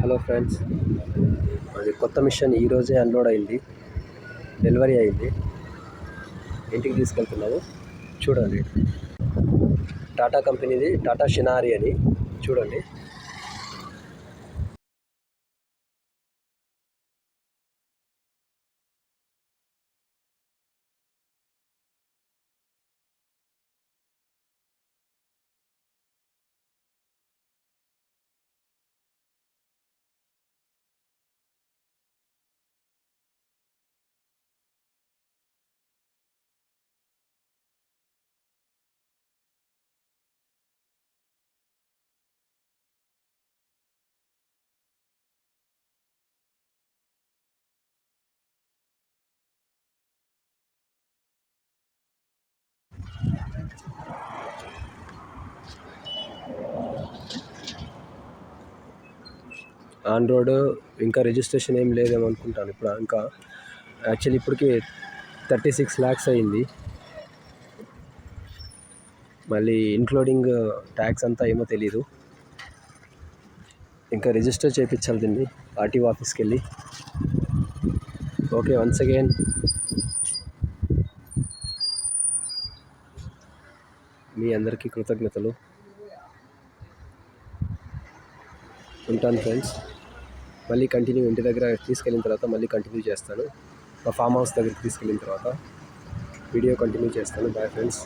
Hello friends, అది కొత్త machine ఈరోజే అన్లోడ్ అయింది, డెలివరీ అయింది, ఇంటికి తీసుకెళ్తున్నాము. చూడండి, టాటా కంపెనీది, టాటా షినారి అని చూడండి. ఆన్ రోడ్ ఇంకా రిజిస్ట్రేషన్ ఏం లేదేమో అనుకుంటాను. ఇప్పుడు ఇంకా యాక్చువల్లీ ఇప్పటికి 36 lakhs అయింది. మళ్ళీ ఇంక్లూడింగ్ ట్యాక్స్ అంతా ఏమో తెలీదు. ఇంకా రిజిస్టర్ చేయించాలి దీన్ని ఆర్టీఓ ఆఫీస్కి వెళ్ళి. ఓకే, వన్స్ అగైన్ మీ అందరికీ కృతజ్ఞతలు. ఉంటాను ఫ్రెండ్స్. మళ్ళీ కంటిన్యూ ఇంటి దగ్గర తీసుకెళ్ళిన తర్వాత మళ్ళీ కంటిన్యూ చేస్తాను. మా ఫామ్ హౌస్ దగ్గరికి తీసుకెళ్ళిన తర్వాత వీడియో కంటిన్యూ చేస్తాను. Bye friends.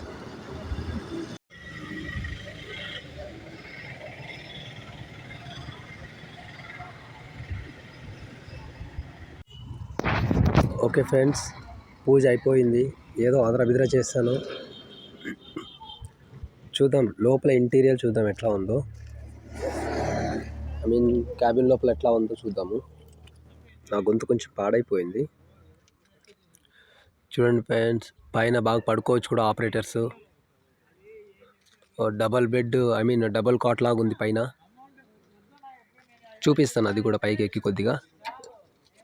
ఓకే ఫ్రెండ్స్, పూజ అయిపోయింది. ఏదో అదర చేస్తాను. చూద్దాం లోపల ఇంటీరియర్ చూద్దాం ఎట్లా ఉందో. క్యాబిన్ లోపల ఎట్లా ఉందో చూద్దాము. నా గొంతు కొంచెం పాడైపోయింది. చూడండి ఫ్రెండ్స్, పైన బాగా పడుకోవచ్చు కూడా operators. Double bed, double cot లాగా ఉంది పైన. చూపిస్తాను అది కూడా పైకి ఎక్కి కొద్దిగా.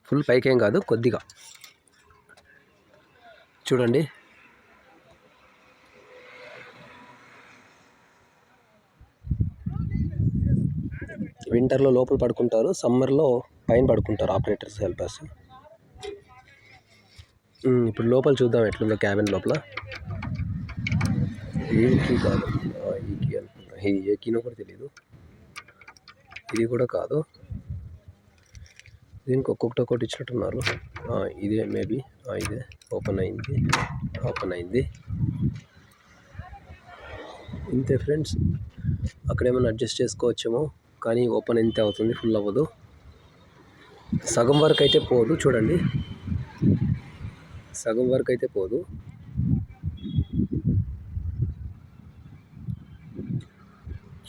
ఫుల్ పైకి ఏం కాదు, కొద్దిగా చూడండి. వింటర్లో లోపల పడుకుంటారు, సమ్మర్లో పైన పడుకుంటారు ఆపరేటర్స్, హెల్పర్స్. ఇప్పుడు లోపల చూద్దాం ఎట్లుందో క్యాబిన్ లోపల. ఏకీ కాదు, ఈకీ అనుకుంటా. ఏ కీనో కూడా తెలీదు. ఇది కూడా కాదు, దీనికి ఒక్కొక్కటి ఇచ్చినట్టున్నారు. ఇదే మేబీ, ఇదే ఓపెన్ అయింది. ఇంతే ఫ్రెండ్స్. అక్కడేమైనా అడ్జస్ట్ చేసుకోవచ్చేమో, కానీ ఓపెన్ ఇంతే అవుతుంది, ఫుల్ అవ్వదు. సగం వరకు అయితే పోదు. చూడండి, సగం వరకు అయితే పోదు.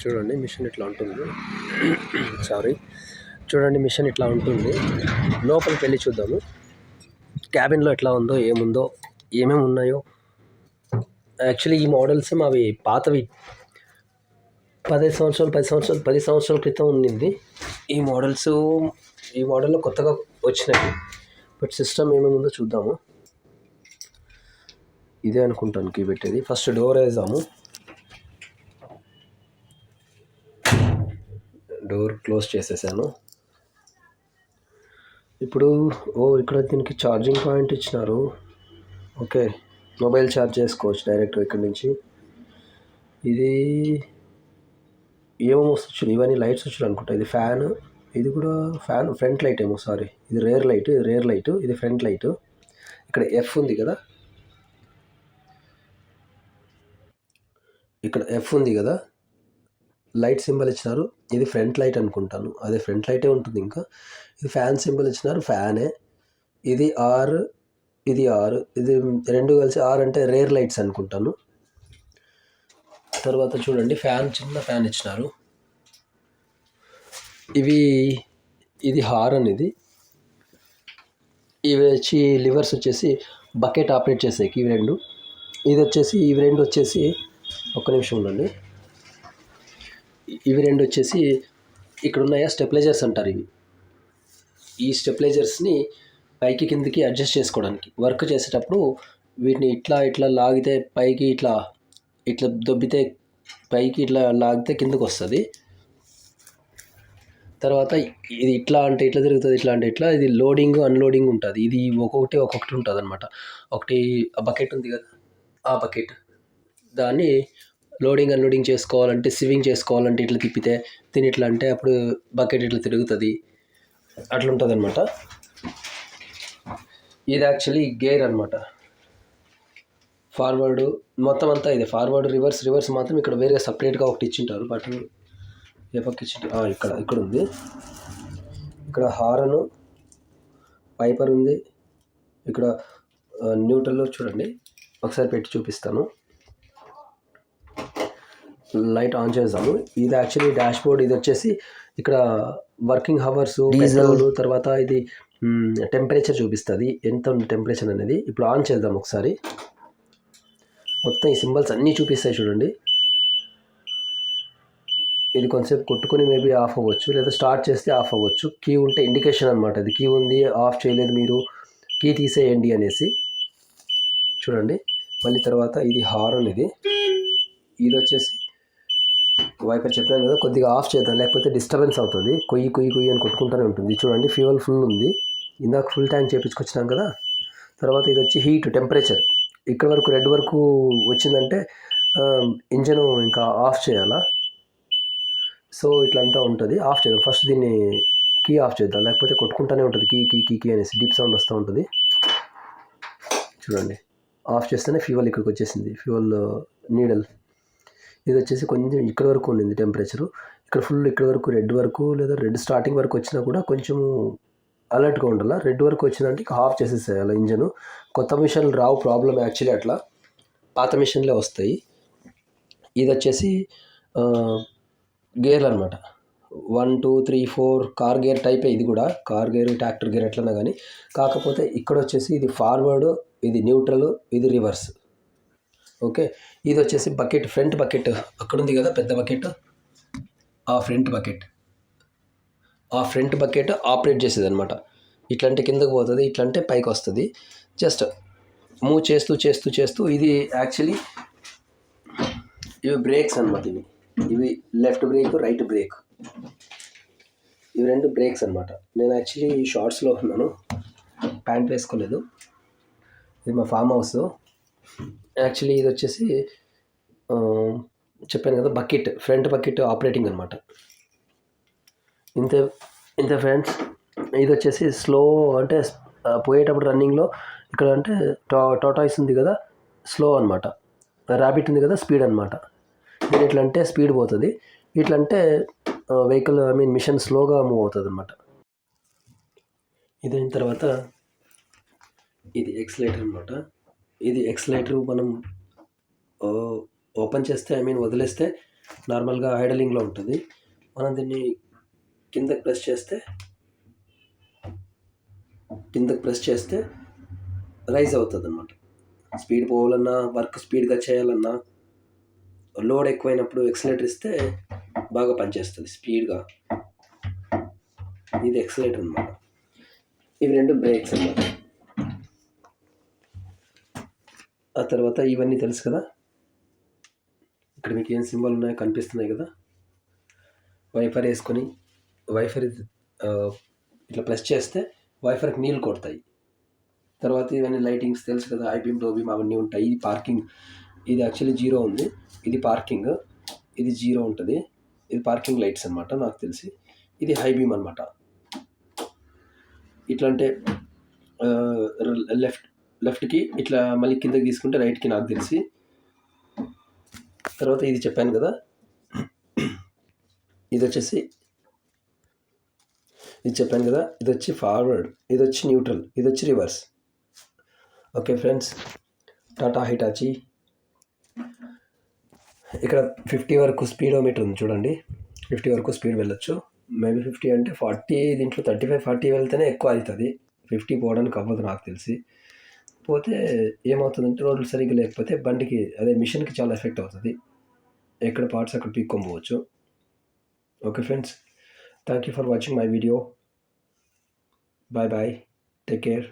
చూడండి, మిషన్ ఇట్లా ఉంటుంది. చూడండి, మిషన్ ఇట్లా ఉంటుంది. లోపలికి వెళ్ళి చూద్దాము క్యాబిన్లో ఎట్లా ఉందో, ఏముందో, ఏమేమి ఉన్నాయో. యాక్చువల్లీ ఈ మోడల్స్ అవి పాతవి, 10 సంవత్సరాల క్రితం ఉండింది ఈ మోడల్లో కొత్తగా వచ్చినవి. బట్ సిస్టమ్ ఏమేమి ఉందో చూద్దాము. ఇదే అనుకుంటాను కీ పెట్టేది. ఫస్ట్ డోర్ వేద్దాము. డోర్ క్లోజ్ చేసేసాను. ఇప్పుడు ఇక్కడ దీనికి ఛార్జింగ్ పాయింట్ ఇచ్చినారు. ఓకే, మొబైల్ ఛార్జ్ చేసుకోవచ్చు డైరెక్ట్ ఇక్కడ నుంచి. ఇది ఏమో స్విచ్లు, ఇవన్నీ లైట్ స్విచ్లు అనుకుంటా. ఇది ఫ్యాన్, ఇది కూడా ఫ్యాన్, ఫ్రంట్ లైట్ ఏమో, సారీ ఇది రేర్ లైట్, ఇది ఫ్రంట్ లైట్. ఇక్కడ ఎఫ్ ఉంది కదా, లైట్ సింబల్ ఇచ్చినారు. ఇది ఫ్రంట్ లైట్ అనుకుంటాను, అదే ఫ్రంట్ లైటే ఉంటుంది. ఇంకా ఇది ఫ్యాన్ సింబల్ ఇచ్చినారు, ఫ్యానే. ఇది ఆర్, ఇది రెండు కలిసి ఆర్ అంటే రేర్ లైట్స్ అనుకుంటాను. తర్వాత చూడండి, ఫ్యాన్, చిన్న ఫ్యాన్ ఇచ్చినారు. ఇది హారన్. ఇవి వచ్చి లివర్స్ వచ్చేసి బకెట్ ఆపరేట్ చేసేకి ఇవి రెండు. ఇవి రెండు వచ్చేసి ఒక్క నిమిషం ఉండండి. ఇవి రెండు వచ్చేసి ఇక్కడ ఉన్నాయా స్టెబిలైజర్స్ అంటారు. ఈ స్టెబిలైజర్స్ని పైకి కిందికి అడ్జస్ట్ చేసుకోవడానికి, వర్క్ చేసేటప్పుడు వీటిని ఇట్లా లాగితే పైకి, ఇట్లా దొబ్బితే పైకి, ఇట్లా లాగితే కిందకు వస్తుంది. తర్వాత ఇది ఇట్లా అంటే ఇట్లా తిరుగుతుంది, ఇట్లా అంటే ఇట్లా. ఇది లోడింగ్ అన్లోడింగ్ ఉంటుంది. ఇది ఒక్కొక్కటి ఉంటుంది అనమాట. ఒకటి ఆ బకెట్ ఉంది కదా, ఆ బకెట్ దాన్ని లోడింగ్ అన్లోడింగ్ చేసుకోవాలంటే, సివింగ్ చేసుకోవాలంటే ఇట్లా తిప్పితే, దీని ఇట్లా అంటే అప్పుడు బకెట్ ఇట్లా తిరుగుతుంది, అట్లా ఉంటుంది అనమాట. ఇది యాక్చువల్లీ గేర్ అనమాట. ఫార్వర్డ్ మొత్తం అంతా ఇది ఫార్వర్డ్, రివర్స్ మాత్రం ఇక్కడ వేరే సపరేట్గా ఒకటి ఇచ్చింటారు. బట్ ఏ పక్క ఇచ్చింటారు, ఇక్కడ ఉంది. ఇక్కడ హారను, వైపర్ ఉంది. ఇక్కడ న్యూట్రల్లో చూడండి, ఒకసారి పెట్టి చూపిస్తాను. లైట్ ఆన్ చేద్దాము. ఇది యాక్చువల్లీ డాష్ బోర్డ్. ఇది వచ్చేసి ఇక్కడ వర్కింగ్ హవర్స్, డీజిల్, తర్వాత ఇది టెంపరేచర్ చూపిస్తుంది, ఎంత ఉంది టెంపరేచర్ అనేది. ఇప్పుడు ఆన్ చేద్దాం ఒకసారి. మొత్తం ఈ సింబల్స్ అన్నీ చూపిస్తాయి చూడండి. ఇది కొంచెంసేపు కొట్టుకొని మేబీ ఆఫ్ అవ్వచ్చు, లేదా స్టార్ట్ చేస్తే ఆఫ్ అవ్వచ్చు. కీ ఉంటే ఇండికేషన్ అనమాట. ఇది కీ ఉంది, ఆఫ్ చేయలేదు మీరు, కీ తీసేయండి అనేసి. చూడండి మళ్ళీ. తర్వాత ఇది హారన్. ఇది వచ్చేసి వైపర్ చెప్పాను కదా, కొద్దిగా ఆఫ్ చేద్దాం, లేకపోతే డిస్టర్బెన్స్ అవుతుంది. కొయ్యి అని కొట్టుకుంటూనే ఉంటుంది. చూడండి ఫ్యూయల్ ఫుల్ ఉంది, ఇందాక ఫుల్ ట్యాంక్ చేయించుకొచ్చినాం కదా. తర్వాత ఇది వచ్చి హీట్, టెంపరేచర్. ఇక్కడ వరకు రెడ్ వరకు వచ్చిందంటే ఇంజన్ ఇంకా ఆఫ్ చేయాలా. సో ఇట్లంతా ఉంటుంది. ఆఫ్ చేద్దాం ఫస్ట్. దీన్ని కీ ఆఫ్ చేద్దాం, లేకపోతే కొట్టుకుంటూనే ఉంటుంది కీ అనేసి డీప్ సౌండ్ వస్తూ ఉంటుంది. చూడండి ఆఫ్ చేస్తేనే ఫ్యూయల్ ఇక్కడికి వచ్చేసింది, ఫ్యూయల్ నీడల్. ఇది వచ్చేసి కొంచెం ఇక్కడ వరకు ఉండింది టెంపరేచరు, ఇక్కడ ఫుల్ ఇక్కడ వరకు రెడ్ వరకు, లేదా రెడ్ స్టార్టింగ్ వరకు వచ్చినా కూడా కొంచెం అలర్ట్గా ఉండాలి. రెడ్ వరకు వచ్చిందంటే ఇక ఆఫ్ చేసేసేయాలి ఇంజను. కొత్త మిషన్లు రావు ప్రాబ్లం యాక్చువల్లీ, అట్లా పాత మిషన్లే వస్తాయి. ఇది వచ్చేసి గేర్లు అనమాట. 1 2 3 4 కార్ గేర్ టైపే. ఇది కూడా కార్ గేర్, ట్రాక్టర్ గేర్ ఎట్లన్నా కానీ. కాకపోతే ఇక్కడ వచ్చేసి ఇది ఫార్వర్డ్, ఇది న్యూట్రల్, ఇది రివర్స్. ఓకే. ఇది వచ్చేసి బకెట్, ఫ్రంట్ బకెట్ అక్కడ ఉంది కదా పెద్ద బకెట్, ఆ ఫ్రంట్ బకెట్ ఆపరేట్ చేసేది అనమాట. ఇట్లంటే కిందకు పోతుంది, ఇట్లంటే పైకి వస్తుంది. జస్ట్ మూవ్ చేస్తూ ఇది యాక్చువల్లీ ఇవి బ్రేక్స్ అనమాట. ఇవి లెఫ్ట్ బ్రేక్, రైట్ బ్రేక్, ఇవి రెండు బ్రేక్స్ అనమాట. నేను యాక్చువల్లీ షార్ట్స్లో ఉన్నాను, ప్యాంట్ వేసుకోలేదు. ఇది మా ఫామ్ హౌస్. యాక్చువల్లీ ఇది వచ్చేసి చెప్పాను కదా బకెట్, ఫ్రంట్ బకెట్ ఆపరేటింగ్ అనమాట. ఇంతే ఫ్రెండ్స్. ఇది వచ్చేసి స్లో అంటే పోయేటప్పుడు రన్నింగ్లో ఇక్కడ అంటే టాటాయిస్ ఉంది కదా స్లో అనమాట, ర్యాబిట్ ఉంది కదా స్పీడ్ అనమాట. నేను ఇట్లా అంటే స్పీడ్ పోతుంది, ఇట్లా అంటే వెహికల్ మిషన్ స్లోగా మూవ్ అవుతుంది అనమాట. ఇదైన తర్వాత ఇది ఎక్సలేటర్ అనమాట. ఇది ఎక్సలేటర్ మనం ఓపెన్ చేస్తే వదిలేస్తే నార్మల్గా ఐడలింగ్లో ఉంటుంది. మనం దీన్ని కిందకి ప్రెస్ చేస్తే రైజ్ అవుతుంది అనమాట. స్పీడ్ పోవాలన్నా, వర్క్ స్పీడ్గా చేయాలన్నా, లోడ్ ఎక్కువైనప్పుడు ఎక్సలేటర్ ఇస్తే బాగా పనిచేస్తుంది స్పీడ్గా. ఇది ఎక్సలేటర్ అనమాట. ఇవి రెండు బ్రేక్స్ అనమాట. ఆ తర్వాత ఇవన్నీ తెలుసు కదా, ఇక్కడ మీకు ఏం సింబల్ ఉన్నాయో కనిపిస్తున్నాయి కదా. వైఫర్ వేసుకొని వైఫర్ ఇట్లా ప్రెస్ చేస్తే వైఫర్కి నీళ్ళు కొడతాయి. తర్వాత ఇవన్నీ లైటింగ్స్ తెలుసు కదా, ఐబీమ్, డోబీమ్ అవన్నీ ఉంటాయి. ఇది పార్కింగ్. ఇది యాక్చువల్లీ 0 ఉంది, ఇది పార్కింగ్. ఇది 0 ఉంటుంది, ఇది పార్కింగ్ లైట్స్ అనమాట నాకు తెలిసి. ఇది హై బీమ్ అనమాట. ఇట్లా అంటే లెఫ్ట్కి ఇట్లా మళ్ళీ కిందకి తీసుకుంటే రైట్కి నాకు తెలిసి. తర్వాత ఇది చెప్పాను కదా, ఇది వచ్చి ఫార్వర్డ్, ఇది వచ్చి న్యూట్రల్, ఇది వచ్చి reverse. Okay friends, Tata Hitachi. ఇక్కడ 50 వరకు స్పీడోమీటర్ ఉంది చూడండి, 50 వరకు స్పీడ్ వెళ్ళొచ్చు. మేబీ 50 అంటే 40, దీంట్లో 35-40 వెళ్తేనే ఎక్కువ అవుతుంది. 50 పోవడానికి అవ్వదు నాకు తెలిసి. పోతే ఏమవుతుందంటే రోడ్లు సరిగ్గా లేకపోతే బండికి మిషన్కి చాలా ఎఫెక్ట్ అవుతుంది. ఎక్కడ పార్ట్స్ అక్కడ పీక్కొపోవచ్చు. Okay friends, thank you for watching my video. Bye, take care.